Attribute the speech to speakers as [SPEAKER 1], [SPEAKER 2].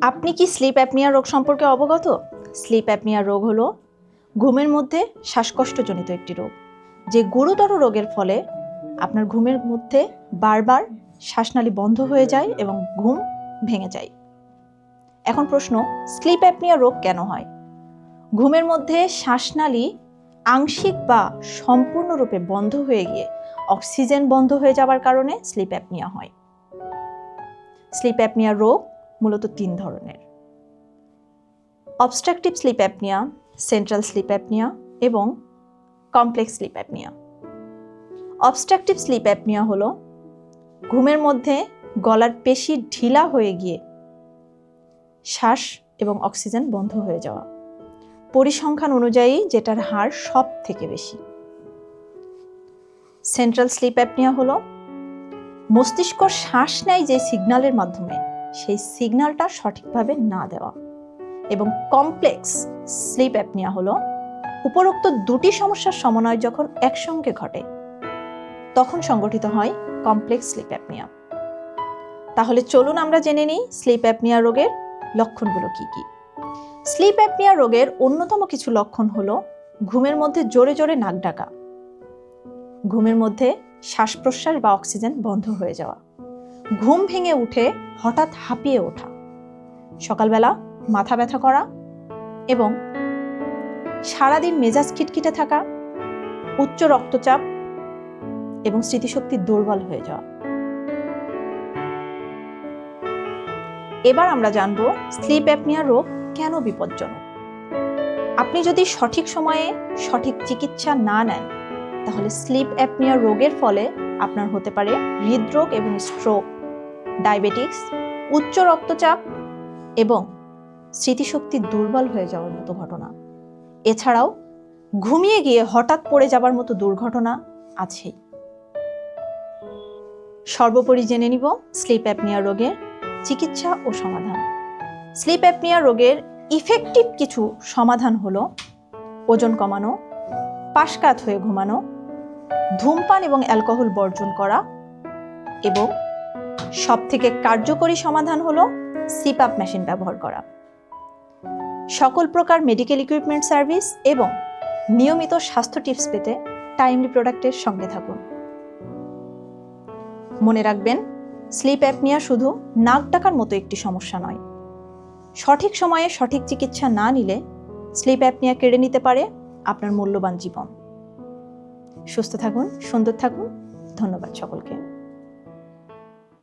[SPEAKER 1] আপনি কি slip apnoea রোগ সম্পর্কে অবগত? স্লিপ অ্যাপনিয়া রোগ হলো ঘুমের মধ্যে শ্বাসকষ্টজনিত একটি রোগ, যে গুরুতর রোগের ফলে আপনার ঘুমের মধ্যে বারবার শ্বাসনালী বন্ধ হয়ে যায় এবং ঘুম ভেঙে যায়। এখন প্রশ্ন, স্লিপ অ্যাপনিয়া রোগ কেন হয়? ঘুমের মধ্যে শ্বাসনালী আংশিক বা সম্পূর্ণরূপে বন্ধ হয়ে গিয়ে অক্সিজেন বন্ধ হয়ে যাওয়ার কারণে স্লিপ অ্যাপনিয়া হয়। স্লিপ অ্যাপনিয়া রোগ মূলত 3 ধরনের: obstructive sleep apnoea, central sleep apnoea এবং complex sleep apnoea. Obstructive sleep apnoea হলো ঘুমের মধ্যে গলার পেশি ঢিলা হয়ে গিয়ে শ্বাস এবং অক্সিজেন বন্ধ হয়ে যাওয়া, পরিসংখ্যান অনুযায়ী যেটার হার সব থেকে বেশি। সেন্ট্রাল স্লিপ অ্যাপনিয়া হলো মস্তিষ্ক শ্বাস নেয় যে সিগন্যালের মাধ্যমে, সেই সিগন্যালটা সঠিকভাবে না দেওয়া। এবং কমপ্লেক্স স্লিপ অ্যাপনিয়া হলো উপরোক্ত দুটি সমস্যার সমন্বয় যখন একসঙ্গে ঘটে তখন সংগঠিত হয় কমপ্লেক্স স্লিপ অ্যাপনিয়া। তাহলে চলুন আমরা জেনে নিই স্লিপ অ্যাপনিয়া রোগের লক্ষণগুলো কি কি। স্লিপ অ্যাপনিয়া রোগের অন্যতম কিছু লক্ষণ হলো ঘুমের মধ্যে জোরে জোরে নাক ডাকা, ঘুমের মধ্যে শ্বাস প্রশ্বাস বা অক্সিজেন বন্ধ হয়ে যাওয়া, ঘুম ভেঙে উঠে হঠাৎ হাঁপিয়ে ওঠা, সকালবেলা মাথা ব্যথা করা এবং সারাদিন মেজাজ খিটখিটে থাকা, উচ্চ রক্তচাপ এবং স্মৃতিশক্তি দুর্বল হয়ে যাওয়া। এবার আমরা জানব স্লিপ অ্যাপনিয়া রোগ কেন বিপজ্জনক। আপনি যদি সঠিক সময়ে সঠিক চিকিৎসা না নেন তাহলে স্লিপ অ্যাপনিয়া রোগের ফলে আপনার হতে পারে হৃদরোগ এবং স্ট্রোক, ডায়াবেটিস, উচ্চ রক্তচাপ এবং স্মৃতিশক্তি দুর্বল হয়ে যাওয়ার মতো ঘটনা। এছাড়াও ঘুমিয়ে গিয়ে হঠাৎ পড়ে যাবার মতো দুর্ঘটনা আছেই। সর্বোপরি জেনে নিব স্লিপ অ্যাপনিয়া রোগের চিকিৎসা ও সমাধান। স্লিপ অ্যাপনিয়া রোগের ইফেক্টিভ কিছু সমাধান হলো ওজন কমানো, পাশকাত হয়ে ঘুমানো, ধূমপান এবং অ্যালকোহল বর্জন করা এবং সবথেকে কার্যকরী সমাধান হলো সিপ্যাপ মেশিন ব্যবহার করা। সকল প্রকার মেডিকেল ইকুইপমেন্ট সার্ভিস এবং নিয়মিত স্বাস্থ্য টিপস পেতে টাইমলি প্রোডাক্টের সঙ্গে থাকুন। মনে রাখবেন, স্লিপ অ্যাপনিয়া শুধু নাক ডাকার মতো একটি সমস্যা নয়। সঠিক সময়ে সঠিক চিকিৎসা না নিলে স্লিপ অ্যাপনিয়া কেড়ে নিতে পারে আপনার মূল্যবান জীবন। সুস্থ থাকুন, সুন্দর থাকুন। ধন্যবাদ সকলকে।